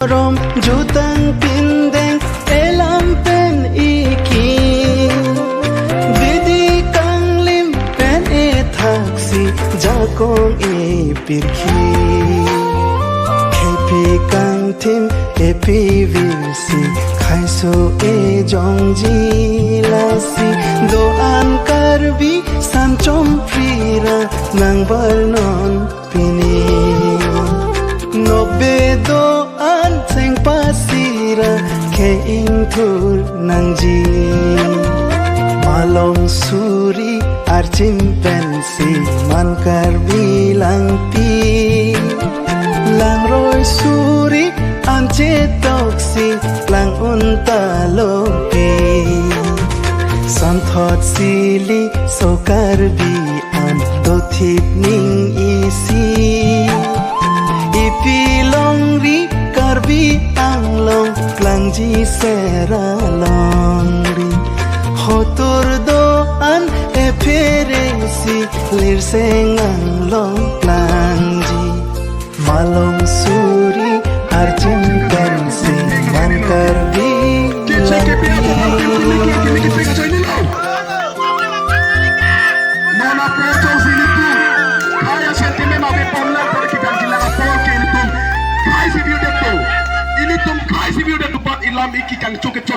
Rom jutang pindeng elam pen iki Vidi kang lim pen e thaksi jakong e pirki Kepi kang tim epi vilsi khaiso e jongji lasi doan karbi sanchom prira nang barnon pini Nobe doan seng pasira ke ing thur nangji Malong suri ar chimpansi mankar bilang pi Lang roy suri amche toksi lang unta lopi Santhot sili sokar bi an dothip ning isi Ipilongri karbi anglong klangji seralongri Hotur doan eperesi lirseng anglong klangji Malong suri arjim pensi man karbi langpi Nona presto silitu Kaya sentiment of popular political kilang apol ke ilitum Kai si view deto Ilitum kai si view deto Bat ilam iki kang cuket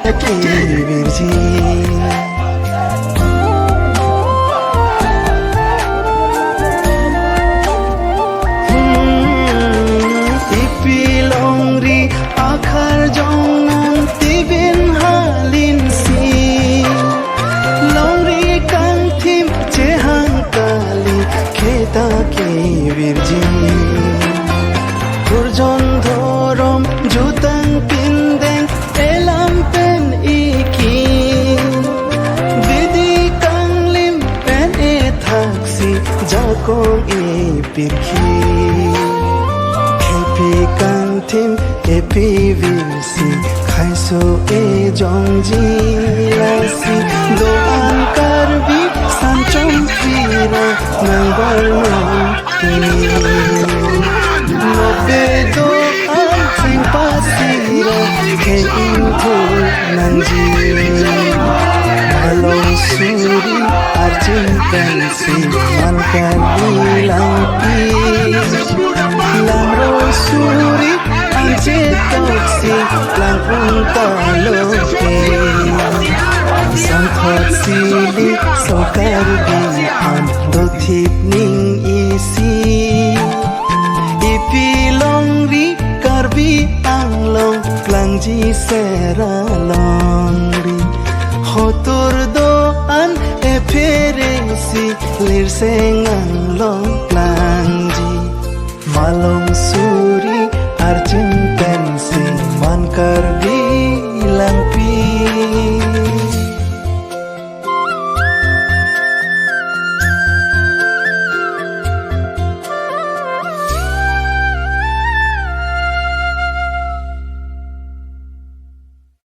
Ipilongri akhar jongnan tibin halin si Longri kang tim cehang kali keta ke virgin Turjon thorom jutang pindeng elam pen iki Vidi kang lim pen e thaksi jakong e pirki Kepi kang tim epi vilsi khaiso e jongji lasi doan karbi sanchom prira nang barnon pini Nobe doan seng pasira ke ing thur nangji Malong suri arjim pensi mankar bilang pi Lang roy suri anje toksi lang unta lopi Santhot sili sokar bi an dothip ning isi Ipilongri karbi anglong klangji seralongri Hotur doan eperesi lirseng anglong klangji Malong suri arjim pensi mankar bilang pi